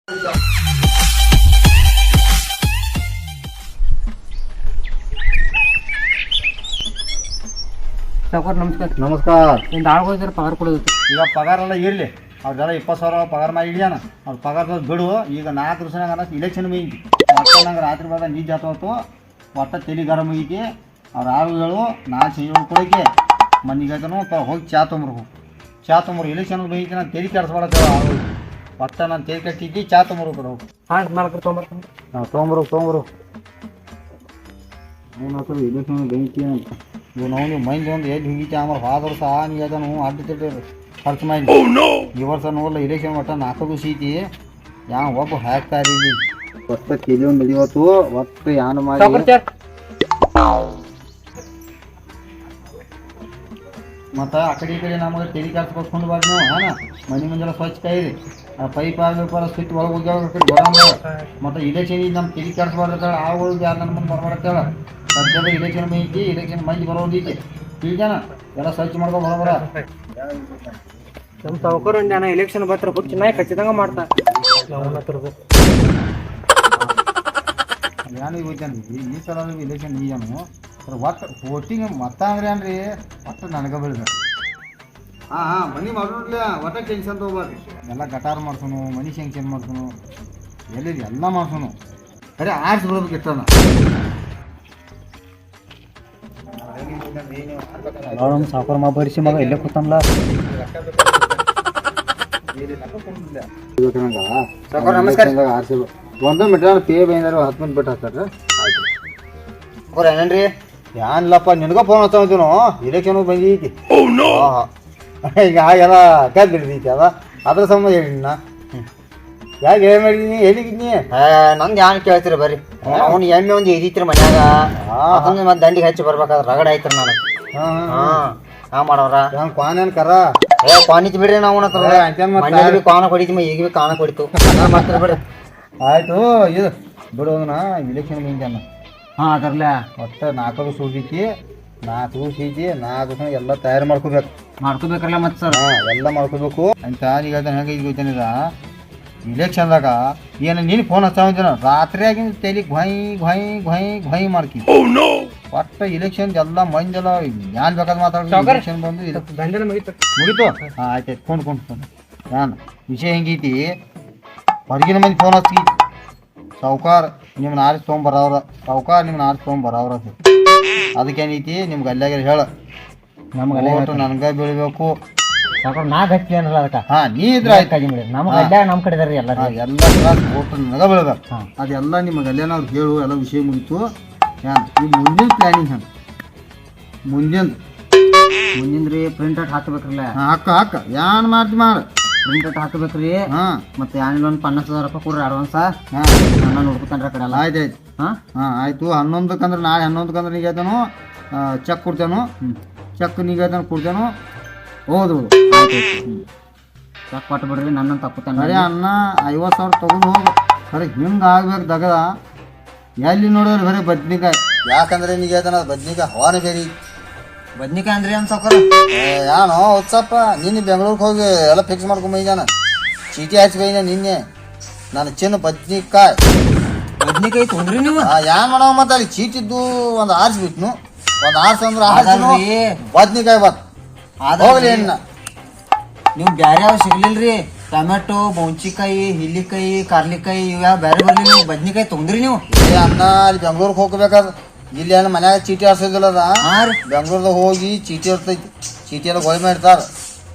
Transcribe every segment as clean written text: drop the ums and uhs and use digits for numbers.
ಸಾವ್ಕಾರ ನಮಸ್ಕಾರ. ನಮಸ್ಕಾರ. ಒಂದು ಆಳ್ಗೋದ್ರೆ ಪಗಾರ ಕೊಡೋದು. ಈಗ ಪಗಾರ ಎಲ್ಲ ಇರಲಿ, ಅವ್ರದೆಲ್ಲ 20,000 ಪಗಾರ ಮಾಡಿ ಹಿಡಿಯಾನ. ಅವ್ರ ಪಗಾರದ ಬಿಡು. ಈಗ 4 ವರ್ಷನಾಗ ಇಲೆಕ್ಷನ್ ಮುಗಿತಿ, ಒಟ್ಟು ನಂಗೆ ರಾತ್ರಿ ಬಂದ ನೀರು ಜಾತವತ್ತು, ಒಟ್ಟು ತಲೆ ಗರಂ ಮುಗಿತಿ. ಅವ್ರ ಆಳುಗಳು ನಾನು ಸಂಜೆ ಕೊಡೋಕೆ ಮನೆಗಾಯ್ತನು ಹೋಗಿ ಚಾ ತೊಂಬರು ಇಲೆಕ್ಷನ್ ಮುಗಿತಿ. ನಾನು ತಲೆ ಕೆಡಿಸ್ಬೇಡ ಆಳು, ಒಟ್ಟು ನಾನು ತಲೆ ಕೆಟ್ಟಿದ್ದಿ ಚಾ ತೊಂಬರು ಕಡೆ ಹೋಗಿ. ಹಾಂ ನಾಲ್ಕು ತೊಗೊಂಬರ್ತೀನಿ. ನಾವು ತೊಂಬರು ಏನು ಇಲೆಕ್ಷನ್ ಬೆಂಕಿ ಅಂತ ನಾವು ಮೈಂಡ್ ಒಂದು ಎಲ್ಲಿ ಹಿಗಿತಿ. ಆಮೇಲೆ ಹೋದ ವರ್ಷ ನೀನು ಅಡ್ಡ ತಿಟ್ಟು ಖರ್ಚು ಮಾಡಿ ಈ ವರ್ಷ ನೋಡಲ್ಲ ಇಲೆಕ್ಷನ್ ಒಟ್ಟು 4 ದಿವಸ ಐತಿ. ಯಾವ ಒಬ್ಬ ಹಾಕ್ತಾರಿ ಒಟ್ಟು ತಲೆ ಒಂದು ಹಿಡಿವತ್ತು ಒಟ್ಟು ಯಾನು ಮಾಡಿ ಮತ್ತು ಆ ಕಡೆ ಈ ಕಡೆ ನಮಗೆ ತಲೆ ಕೆಲ್ಸ್ಕೊಂಡು ಬಾರ್ದು ನಾವು ಹಾಂ ಮನೆ ಮುಂಜಾನೆ ಸ್ವಚ್ಛ ಕಾಯಿರಿ. ಆ ಪೈಪ್ ಆಗಬೇಕು ಸ್ವಿಚ್ ಒಳಗೆ ಹೋಗ್ಯಾವ ಗೊರಂಗ ಮತ್ತು ಇಲೆಕ್ಷನ್ ನಮ್ಮ ತಲೆ ಕೆಲ್ಸ್ಬಾರ್ದ ಆಳುಗಳು ಯಾರು ನನ್ನ ಮುಂದೆ ಬರ್ಬಾರ್ದೇಳ. ಸದ್ಯದ ಇಲೆಕ್ಷನ್ ಐತಿ, ಇಲೆಕ್ಷನ್ ಮಂದಿ ಬರೋದೈತಿ ಈಗೇನ ಎಲ್ಲ ಸ್ವಚ್ಛ ಮಾಡ್ಕೊಂಡು ಬರೋಬರ. ನಮ್ಮ ಸಾವ್ಕಾರ ಜನ ಎಲೆಕ್ಷನ್ ಬರ್ತಾರೆ ಹುಟ್ಟು ಚೆನ್ನಾಗಿ ಖಚಿతంగా ಮಾಡ್ತಾರೆ. ಏನು ಹೋಗ್ತಾನೆ ಈ ಸಲ ಇಲೆಕ್ಷನ್ ಈಗೇನು ಒಟ್ಟು ವೋಟಿಂಗ್ ಮತ ಅಂದ್ರೆ ಏನ್ರಿ ಒಟ್ಟು ನನಗೆ ಬೆಳೆದ. ಹಾಂ ಮನೆ ಮಾಡೋಲ್ಲ, ಒಟ್ಟು ಟೆನ್ಷನ್ ತೊಗೋಬಾರ್ದು. ಎಲ್ಲ ಗಟಾರ ಮಾಡ್ಸೋನು, ಮನೆ ಶಂಕ್ಷನ್ ಮಾಡ್ಸೋನು, ಎಲ್ಲ ಮಾಡ್ಸೋನು. ಅರೆ ಆರ್ಟ್ಸ್ ಬರೋದಕ್ಕೆ ಇಷ್ಟನ ಸಾವ್ಕಾರ ಮಾ ಬರಿಸಿ ಮಗ ಇಲ್ಲೇ ಕೂತಂಬ್ಲ. ಒಂದು ಮೀಟರ್ ಪೇ ಬೈಂದಾರು 10 ಮಿನಿಟ್ ಬಿಟ್ಟು ಹಾಕ್ತಾರೆ. ಆಯ್ತು ಅವ್ರು ಏನೇನ್ರಿ ಏನಿಲ್ಲಪ್ಪ ನಿನಗ ಫೋನ್ ಹಚ್ಚಿದ್ನು ಇಲೆಕ್ಷನ್ ಬಂದೈತಿ. ಈಗ ಎಲ್ಲ ಕದ್ ಬಿಡ್ದೈತಿ ಅದ ಅದ್ರ ಸಂಬಂಧ ಹೇಳಿ ನಾ ಯಾಕೆ ಏನು ಮಾಡಿದೀನಿ ಎಲ್ಲಿಗಿದ್ನಿ. ನಂದು ಯಾನ್ ಕೇಳ್ತೀರಿ ಬರ್ರಿ. ಅವ್ನು ಎಮ್ಮೆ ಒಂದು ಎದಿತ್ರಿ ಮನ್ಯಾಗ ಅದನ್ನ ಮತ್ತೆ ದಂಡಿಗೆ ಹಚ್ಚಿ ಬರ್ಬೇಕಾದ್ರೆ ರಗಡ ಆಯ್ತ್ರಿ ನನಗೆ. ಹಾಂ ಮಾಡೋರ ಹೆಂಗೆ ಕ್ವಾನೇನು ಕರ ಕ್ವಾನಿತ್ ಬಿಡ್ರಿ ನಾವು ಮನೇಲಿ ಕ್ವಾನ ಹೊಡಿತೀವಿ, ಈಗ ಭೀ ಕಾನ ಹೊಡಿತು ಮಾಡ್ತಾರೆ ಬಿಡ್ರಿ. ಆಯ್ತು ಇದು ಬಿಡೋದನ್ನ ಇಲೆಕ್ಷನ್ ಮುಂಜಾನ. ಹಾಂ ಅದರ್ಲೆ ಒಟ್ಟು 4 ದಿವಸ ಉಳಿದೈತಿ. 4 ದಿವಸ ಐತಿ. 4 ದಿವಸ ಎಲ್ಲ ತಯಾರು ಮಾಡ್ಕೋಬೇಕಲ್ಲ ಮತ್ತೆ ಸರ್. ಹಾಂ ಎಲ್ಲ ಮಾಡ್ಕೋಬೇಕು ಅಂತ. ಈಗ ಹೆಂಗೆ ಇದು ಗೊತ್ತೇನಿದ ಇಲೆಕ್ಷನ್ದಾಗ ಏನು ನೀನು ಫೋನ್ ಹಚ್ಚಾವಂತೀನ ರಾತ್ರಿ ಆಗಿನ ತಲೆ ঘೊಯ್ ಮಾಡ್ಕಿ ಒಟ್ಟು ಇಲೆಕ್ಷನ್ ಎಲ್ಲ ಮಂದೆಲ್ಲ ಏನ್ ಬೇಕಾದ್ ಮಾತಾಡೋದು. ಇಲೆಕ್ಷನ್ ಬಂದು ಮುಗೀತು. ಹಾಂ ಆಯ್ತಾಯ್ತು ಕೊಂಡು ನಾನು ವಿಷಯ ಹೆಂಗೈತಿ ಹೊರಗಿನ ಮಂದಿ ಫೋನ್ ಹಚ್ಚಿ ಸಾವ್ಕಾರ ನಿಮ್ನ ಆರಿಸಿ ತೊಗೊಂಬರವ್ರ ಸಾವ್ಕಾರ ನಿಮ್ನ ಆರಿಸಿ ತೊಗೊಂಬರವ್ರ ಅದಕ್ಕೇನೈತಿ ನಿಮ್ಗೆ ಅಲ್ಲಾಗ ಹೇಳ ನಮ್ಗೆ ಒಟ್ಟು ನನಗೆ ಬೀಳ್ಬೇಕು ಸಾವ್ಕಾರ ನಾ ಗಟ್ಟಿ ಅನ್ನಲ್ಲ ಅದಕ್ಕೆ. ಹಾಂ ನೀ ಇದ್ರೆ ಆಯ್ತು ನಮ್ಗೆ ಅಲ್ಲೇ ನಮ್ಮ ಕಡೆ ಇದಾರೆ ಎಲ್ಲ ಒಟ್ಟು ನನಗೆ ಬೀಳ್ಬೇಕು. ಅದೆಲ್ಲ ನಿಮಗೆ ಅಲ್ಲೇನ ಅವ್ರು ಹೇಳು ಎಲ್ಲ ವಿಷಯ ಮುಗಿತು. ಏನು ಈ ಮುಂದಿನ ಪ್ಲ್ಯಾನಿಂಗ್ ಹಂಗೆ ಮುಂದಿಂದ್ರಿ ಪ್ರಿಂಟ್ ಔಟ್ ಹಾಕಬೇಕ್ರಲ್ಲ. ಹಾಕ ಏನು ಮಾಡ್ತಿ ಮಾಡ ಪ್ರಿಂಟ್ ಔಟ್ ಹಾಕಬೇಕ್ರಿ. ಹಾಂ ಮತ್ತೆ ಏನಿಲ್ಲ ಒಂದು 50,000 ರೂಪಾಯಿ ಕೊಡ್ರಿ ಅಡ್ವಾನ್ಸ. ಹಾಂ ನಾನು ನೋಡ್ಕೊತಾನ್ರಿ ಆ ಕಡೆ ಎಲ್ಲ. ಆಯ್ತು ಹಾಂ ಆಯಿತು. 11 ನಾಳೆ 11 ನೀಗೇತನು ಚೆಕ್ ಕೊಡ್ತೇನು. ಚೆಕ್ ನೀಗೇತನು ಕೊಡ್ತೇನು ಹೌದು ಚೆಕ್ ಕೊಟ್ಟು ಬಿಡ್ರಿ ನನ್ನ ತಪ್ಪುತ್ತಾನೆ. ಅರೆ ಅನ್ನ 50,000 ತೊಗೊಂಡು ಹೋಗು. ಖರೆ ಹಿಂಗೆ ಆಗ್ಬೇಕು ದಗದ ಎಲ್ಲಿ ನೋಡಿದ್ರೆ ಬರೀ ಬದ್ನಿಕಾಯಿ. ಯಾಕಂದ್ರೆ ನೀಗೇತನ ಬದ್ನಿಕಾಯಿ ಹವಾನ ಬೇರೆ ಬದ್ನಿಕಾಯಿ ಅಂದ್ರೆ ಏನು ಸಾವ್ಕಾರ? ಏನೋ ಉತ್ಸಪ್ಪ ನಿನ್ನೆ ಬೆಂಗಳೂರಿಗೆ ಹೋಗಿ ಎಲ್ಲ ಫಿಕ್ಸ್ ಮಾಡ್ಕೊಂಬೈದಾನ. ಚೀಟಿ ಹಚ್ಚಿ ಬೈನ ನಿನ್ನೆ ನಾನು ಚಿನ್ನ ಬದ್ನಿಕಾಯಿ ತೊಂದ್ರಿ ನೀವು. ಏನು ಮಾಡೋ ಮತ್ತೆ ಅಲ್ಲಿ ಚೀಟಿದ್ದು ಒಂದು ಆರಿಸ್ಬಿಟ್ನು. ಒಂದು ಆರ್ಸಂದ್ರೆ ಬದ್ನಿಕಾಯಿ ಹೋಗ್ಲಿ ಅಣ್ಣ. ನೀವು ಬ್ಯಾರೆ ಯಾವ ಸಿಗ್ಲಿಲ್ರಿ? ಟೊಮೆಟೊ, ಬೌಂಚಿಕಾಯಿ, ಹಿಲ್ಲಿಕಾಯಿ, ಕಾರ್ಲಿಕಾಯಿ ಇವ್ಯಾವ ಬ್ಯಾರೆ ಬರ್ಲಿ. ನೀವು ಬದ್ನಿಕಾಯಿ ತೊಂದ್ರಿ ನೀವು. ಅನ್ನ ಅಲ್ಲಿ ಬೆಂಗ್ಳೂರಿಗೆ ಹೋಗ್ಬೇಕಾದ್ರೆ ಇಲ್ಲಿ ಏನು ಮನ್ಯಾಗ ಚೀಟಿ ಆರ್ಸೋದಿಲ್ಲದ. ಬೆಂಗ್ಳೂರ್ದಾಗ ಹೋಗಿ ಚೀಟಿ ಇರ್ತೈತಿ. ಚೀಟಿ ಎಲ್ಲ ಗೋಳಿ ಮಾಡಿರ್ತಾರ.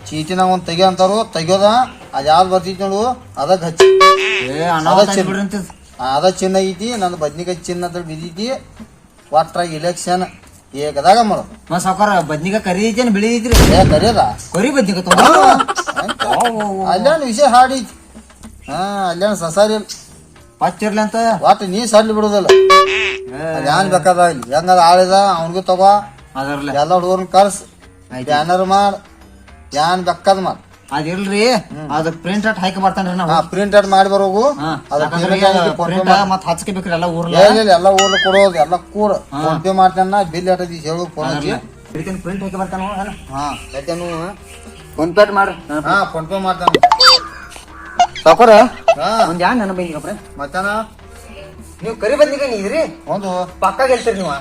ಚೀಟಿನಾಗ ಒಂದು ತೆಗಿಯೋ ಅಂತಾರು ತೆಗಿಯೋದ ಅದು ಯಾವ್ದು ಬರ್ತೈತಿ ನೋಡು ಅದಕ್ಕೆ ಹಚ್ಚಿ ಅದ ಚಿನ್ನ ಐತಿ. ನಂದು ಬದ್ನಿಕಾಯಿ ಚಿನ್ನ ಅಂತ ಬಿದ್ದೈತಿ. ಒಟ್ರಾಗ ಇಲೆಕ್ಷನ್ ಏಕದಾಗ ಮಾಡು. ಸಾವ್ಕಾರ ಬದ್ನಿಕಾಯಿ ಕರಿ ಐತೇನು ಬಿಳಿ ಐತ್ರಿ? ಕರಿಯದ ಕರಿ ಬದ್ನಿಕಾಯಿ ಅಲ್ಲೇನು ವಿಷಯ ಹಾಡೈತಿ. ಹಾಂ ಅಲ್ಲೇನು ಸಸಾರಿ ಪಚ್ಚಿರ್ಲಿ ಅಂತ ಒಟ್ಟು ನೀ ಸಡ್ಲಿ ಬಿಡುದಿಲ್ಲ. ಏನ್ ಬೇಕಾದಾಗಲಿ ಹೆಂಗದ ಆಳಿದ ಅವನಿಗೂ ತಗೋ ಅದರ್ಲಿ ಎಲ್ಲ ಹುಡುಗರ್ನ ಕರ್ಸ್ ಬ್ಯಾನರ್ ಮಾಡ್ ಏನ್ ಬೇಕಾದ್ ಮಾಡ್. ಅದಿಲ್ರಿ ಅದ ಪ್ರಿಂಟ್ ಔಟ್ ಹಾಕಿ ಬರ್ತಾನ್ರಿ ನಾವು. ಪ್ರಿಂಟ್ ಔಟ್ ಮಾಡಿ ಬರೋಗು. ಮತ್ ಹಚ್ಕೋಬೇಕ್ರಿ ಎಲ್ಲ ಊರ್ಲ ಎಲ್ಲ ಊರ್ಲ ಕೊಡೋದು ಎಲ್ಲ ಕೂಡ ಫೋನ್ ಪೇ ಮಾಡ್ತಾನ. ಬಿಲ್ ಎಟ್ಟದಿ ಹೇಳು ಫೋನ್ ಪ್ರಿಂಟ್ ಹಾಕಿ ಬರ್ತಾನ. ಹಾ ಫೋನ್ ಪೇ ಮಾಡ್ರಿ. ಹಾ ಫೋನ್ ಪೇ ಮಾಡ್ತಾನ. ಸಾಕೋರ ಹಾ ಒಂದ್ ಯಾರು ನನ್ನ ಬೈನಿಗಪ್ರೆ ಮತ್ತಾನ ನೀವು ಕರಿ ಬದ್ನಿಕಾಯಿ ಇದ್ರಿ ಒಂದು ಪಕ್ಕ ಗೆಲ್ತೀರಿ ನೀವು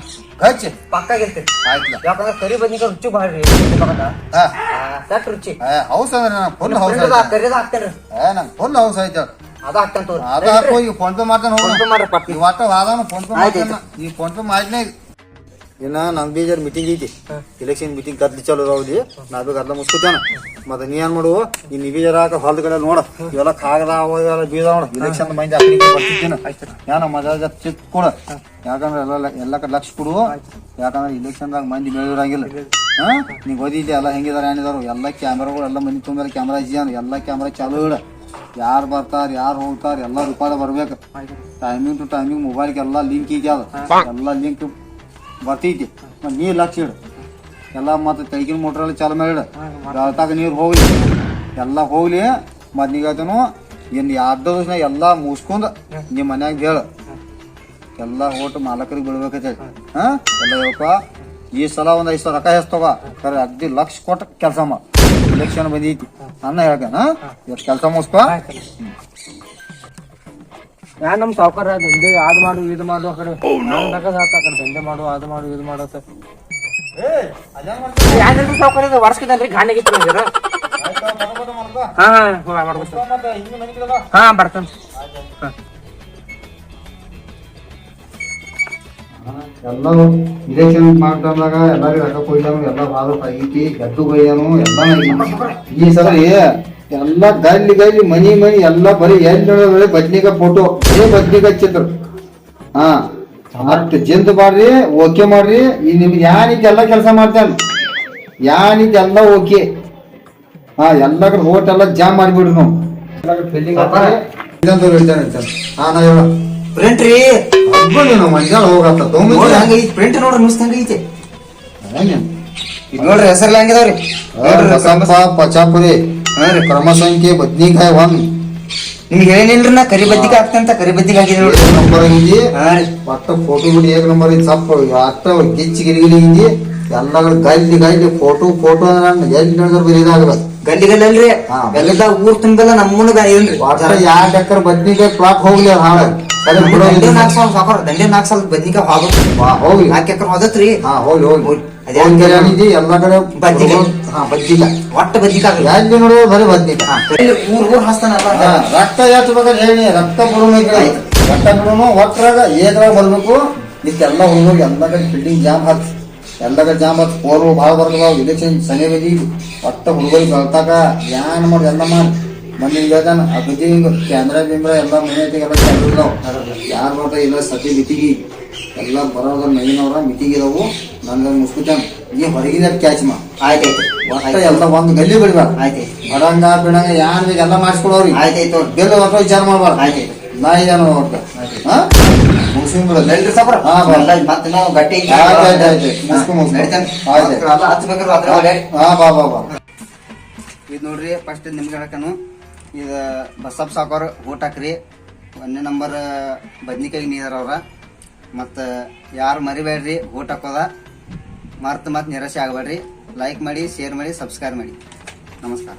ಗಚ್ ಪಕ್ಕ ಗೆಲ್ತೀರಿ ಆಯ್ತಲ್ಲ ಯಾಕಂದ್ರೆ ಕರಿ ಬದ್ನಿಕಾಯಿ ರುಚಿ ಭಾಳ್ರಿ ಹಾ ಸಟ್ ರುಚಿ ಹೌಸ್ ಅಂದ್ರೆ ನಂಗೆ ಫುಲ್ ಹೌಸ್ ಕರಿದ ಹಾಕ್ತೇನ್ರಿ ನಂಗೆ ಫುಲ್ ಹೌಸ್ ಐತೆ ಅದ ಹಾಕ್ತೇನೆ ತೋರಿ ಅದು ಹಾಕೋ ಈಗ ಫೋನ್ ಪೇ ಮಾಡ್ತಾನೆ ಹೋಗೋಣ ಮಾಡ್ರಿ ಪಟ್ಟಿ ಇವತ್ತ ವಾದಾನ ಫೋನ್ ಪೇ ಆಯ್ತು, ಮಾಡ್ತಾನೆ ಈ ಫೋನ್ ಪೇ ಮಾಡಿದ್ನೇ ಇನ್ನ ನಮ್ ಬೀಜರ್ ಮೀಟಿಂಗ್ ಐತಿ ಎಲೆಕ್ಷನ್ ಮೀಟಿಂಗ್ ಗದ್ಲಿ ಚಲೋ ಅದಾವ್ದಿ ನಾ ಬೇಕು ಅದ್ಲ ಮುಸ್ಕೊತಾನ ಮತ್ತೆ ನೀ ಏನ್ ಮಾಡುವ ಈ ನಿಬೀಜರ ಹಾಕ ಹೊಲದ ಕಡೆ ನೋಡ ಇವೆಲ್ಲ ಕಾಗದ ಅವೆಲ್ಲ ಬೀಜ ನೋಡ ಎಲೆಕ್ಷನ್ ಮಂದಿ ಅಕ್ಕಡಿಗೆ ಬರ್ತಿದ್ದೇನೆ ಯಾನ ಮಜಾ ಚಿತ್ ಕೊಡ ಯಾಕಂದ್ರೆ ಎಲ್ಲ ಕಡೆ ಲಕ್ಷ ಕೊಡು ಯಾಕಂದ್ರೆ ಇಲೆಕ್ಷನ್ದಾಗ ಮಂದಿ ಬೆಳೆಯೋರಂಗಿಲ್ಲ ಹಾ ನೀವ್ ಓದಿದ್ದೆ ಎಲ್ಲ ಹೆಂಗಿದಾರ ಏನಿದಾರು ಎಲ್ಲ ಕ್ಯಾಮ್ರಾಗಳು ಎಲ್ಲ ಮಂದಿ ತುಂಬ ಕ್ಯಾಮ್ರಾ ಹಚ್ಚಿದಾನ ಎಲ್ಲ ಕ್ಯಾಮ್ರಾ ಚಾಲು ಇಡ ಯಾರು ಬರ್ತಾರ ಯಾರು ಹೋಗ್ತಾರ ಎಲ್ಲ ರೂಪಾಯಿ ಬರ್ಬೇಕು ಟೈಮಿಂಗ್ ಟು ಟೈಮಿಂಗ್ ಮೊಬೈಲ್ಗೆ ಎಲ್ಲ ಲಿಂಕ್ ಇದೆ ಅದು ಎಲ್ಲ ಲಿಂಕ್ ಬರ್ತೈತಿ ಮತ್ ನೀರ್ ಲಕ್ಷ ಇಡು ಎಲ್ಲ ಮತ್ತೆ ತೆಗಿನ ಮೋಟ್ರಲ್ಲಿ ಚಾಲು ಮಾಡಿಡ ಗಾಳ್ತಾಗ ನೀರು ಹೋಗ್ಲಿ ಎಲ್ಲ ಹೋಗ್ಲಿ ಮತ್ ನೀಗತನು ಇನ್ 2 ದಿವಸ ಎಲ್ಲ ಮುಸ್ಕೊಂಡ್ ನಿಮ್ ಮನ್ಯಾಗ ಹೇಳ ಎಲ್ಲ ಓಟ್ ಮಾಲಕರಿಗೆ ಬಿಡ್ಬೇಕೈತೆ ಹಾ ಎಲ್ಲ ಹೇಳ್ಕ ಈ ಸಲ ಒಂದ್ 5 ಸಾವಿರ ರೊಕ್ಕ ಹೆಸ್ತವ ಖರೆ ಅಗ್ದಿ ಲಕ್ಷ ಕೊಟ್ಟು ಕೆಲಸ ಮಾಡ ಎಲೆಕ್ಷನ್ ಬಂದೈತಿ ನನ್ನ ಹೇಳ್ಕನ ಎಷ್ಟು ಕೆಲಸ ಮುಸ್ಕೊ ಯಾ ನಮ್ ಸಾವುಕಾರ ದಂಧೆ ಅದ್ ಮಾಡು ಇದು ಮಾಡು ಆ ಕಡೆ ಕಡೆ ದಂಧೆ ಮಾಡು ಅದು ಮಾಡು ಇದು ಮಾಡು ಯಾವ್ದು ಸಾವುಕಾರ ವರ್ಷದಲ್ರಿ ಗಾಣಿಗಿತ್ತು ಹಾ ಮಾಡ್ಬೋದು ಹಾ ಬರ್ತಾನ ಎಲ್ಲ ಇಲೆಕ್ಷನ್ ಮಾಡ್ಕೊಂಡಾಗ ಎಲ್ಲರಿಗೂ ರೊಕ್ಕ ಕೊಯ್ಯಾನು ಎಲ್ಲ ಭಾಳ ಐತಿ ಗೆದ್ದು ಕೊಯ್ಯಾನು ಎಲ್ಲ ಈ ಸಲ ಎಲ್ಲ ಗಲ್ಲಿ ಮನಿ ಎಲ್ಲ ಬರೀ ಎಲ್ಲಿ ಬದ್ನಿಕಾಯಿ ಫೋಟೋ ಬದ್ನಿಕಾಯಿ ಚಿತ್ರ ಹಾ ಅಷ್ಟು ಜಿಂದ್ ಮಾಡ್ರಿ ಓಕೆ ಮಾಡ್ರಿ ಈ ನಿಮ್ಗೆ ಯಾನಿದ್ ಎಲ್ಲ ಕೆಲಸ ಮಾಡ್ತಾನ ಯಾನಿದ್ ಎಲ್ಲ ಓಕೆ ಹಾ ಎಲ್ಲ ಕಡೆ ಹೋಟ್ ಎಲ್ಲ ಜಾಮ್ ಮಾಡಿಬಿಡ್ರಿ ನಾವು ಎಲ್ಲ ಫೀಲ್ಡಿಂಗ್ ಹಾ ನಾ ಹೇಳ ಪ್ರಿಂಟ್ ರೀ ನೀನು ಮಂಜಾಳ ಹೋಗತ್ತ ಪ್ರಿಂಟ್ ನೋಡ್ರಿ ನುಸ್ ಹಂಗೈತಿ ಇದು ನೋಡ್ರಿ ಹೆಸರ್ಲ ಹಂಗಿದಾವ್ರಿ ಬಸಂಪ ಪಚಾಪುರಿ ಕ್ರಮ ಸಂಖ್ಯೆ ಬದ್ನಿಕಾಯಿ 1 ನಿಮ್ಗೆ ಹೇಳಿಲ್ರಿ ನಾ ಕರಿ ಬದ್ನಿಕಾಯಿ ಹಾಕ್ತಂತ ಕರಿ ಬದ್ನಿಕಾಯಿ ಹಾಕಿದ್ರಿ ನೋಡ್ರಿ ನಂಬರ್ ಆಗಿದಿ ಒಟ್ಟ ಫೋಟೋ ಬಿಡಿ 1 ನಂಬರ್ ಐತಿ ಸಪ್ಪ ಅಟ್ಟ ಗಿಚ್ಚಿ ಗಿರಿಗಿರಿ ಆಗಿದಿ ಎಲ್ಲ ಗಲ್ಲಿ ಫೋಟೋ ಎಲ್ಲಿ ನೋಡಿದ್ರೆ ಬರೀ ಇದಾಗಲ್ಲ ಗಲ್ಲಿ ಅಲ್ರಿ ಎಲ್ಲದ ಊರ್ ತುಂಬೆಲ್ಲ ನಮ್ಮೂನಗ ಏನ್ರಿ ಒಟ್ಟ 2 ಎಕರೆ ಬದ್ನಿಕಾಯಿ ಪ್ಲಾಟ್ ಹೋಗ್ಲಿ ಹಾಳ ದಂಡೆ 4 ಸಾವಿರ ಸಾಕೋರ ದಂಡೆ 4 ಸಾವಿರ ಬದ್ನಿಕಾಯಿ ಹೋಗಿ 4 ಎಕರೆ ಹೋದತ್ರಿ ಹಾ ಹೋಗಿ ಎಲ್ಲ ಕಡೆ ಬದ್ನಿಕಾಯಿ ಒಟ್ಟ ಬದ್ನಿಕಾಯಿ ಎಲ್ಲಿ ನೋಡಿದ್ರೆ ಬರೀ ಬದ್ನಿಕಾಯಿ ಊರ್ ಹಸ್ತಾನಲ್ಲ ರಕ್ತ ಎಷ್ಟು ಬೇಕಾದ್ರೆ ಹೇಳಿ ರಕ್ತ ಬಿಡೋಣ ರಕ್ತ ಬಿಡೋನು ಒಟ್ಟರಾಗ ಏದ್ರಾಗ ಬರ್ಬೇಕು ನಿಕ್ಕೆಲ್ಲ ಹುಡುಗರು ಎಲ್ಲ ಕಡೆ ಬಿಲ್ಡಿಂಗ್ ಜಾಮ್ ಹಚ್ಚ ಎಲ್ಲ ಕಡೆ ಜಾಮ್ ಹಚ್ಚ ಫೋರ್ ಭಾಳ ಬರ್ತಾವ ಇಲೆಕ್ಷನ್ ಸನಿ ಬದಿ ಒಟ್ಟ ಹುಡುಗರಿಗೆ ಬೆಳ್ತಾಕ ಏನ್ ಮಾಡಿ ಎಲ್ಲ ಮಾಡಿ ಮಂದಿ ಹೇಳ್ತಾನ ಆ ಬದಿ ಹಿಂಗ ಕ್ಯಾಮ್ರಾ ಗಿಮ್ರಾ ಎಲ್ಲ ಮನೆ ಎಲ್ಲ ಚಾಲು ಇದಾವ ಯಾರು ಬರ್ತಾ ಇಲ್ಲ ಸತಿ ಮಿತಿಗಿ ಎಲ್ಲ ಬರೋದ್ರ ಮೈನವ್ರ ಮಿತಿಗಿದಾವು ನನ್ಗೆ ಮುಸ್ಕುತಾನ ನೀ ಹೊರಗಿನ ಕ್ಯಾಚ್ ಮಾ ಆಯ್ತಾಯ್ತು ಒಟ್ಟ ಎಲ್ಲ ಒಂದು ಗಲ್ಲಿ ಬಿಡ್ಬೇಡ ಆಯ್ತಾಯ್ತು ಬಡಂಗ ಬಿಡಂಗ ಯಾನ್ ಬೇಕು ಎಲ್ಲ ಮಾಡಿಸ್ಕೊಡವ್ರಿ ಆಯ್ತಾಯ್ತು ಬೆಲ್ಲ ಒಟ್ಟ ವಿಚಾರ ಮಾಡ್ಬಾರ್ದು ಆಯ್ತಾಯ್ತು ನಾ ಇದೇನು ಒಟ್ಟ ಮುಗಿಸ್ಕೊಂಡ್ ಬಿಡೋದು ಎಲ್ರಿ ಸಾಕೋರ ಹಾ ಮತ್ತೆ ನಾವು ಗಟ್ಟಿ ಇದು ನೋಡ್ರಿ ಫಸ್ಟ್ ನಿಮ್ಗೆ ಹೇಳಕನು ಇದು ಬಸಪ್ಪ ಸಾಕೋರ್ ಓಟ್ ಹಾಕ್ರಿ 1ನೇ ನಂಬರ್ ಬದ್ನಿಕಾಯಿ ನೀದಾರ ಅವ್ರ ಮತ್ತು ಯಾರು ಮರಿಬೇಡ್ರಿ ಓಟ್ ಹಾಕೋದ ಮತ್ತೆ ನಿರಾಶೆ ಆಗಬೇಡ್ರಿ ಲೈಕ್ ಮಾಡಿ ಶೇರ್ ಮಾಡಿ ಸಬ್ಸ್ಕ್ರೈಬ್ ಮಾಡಿ ನಮಸ್ಕಾರ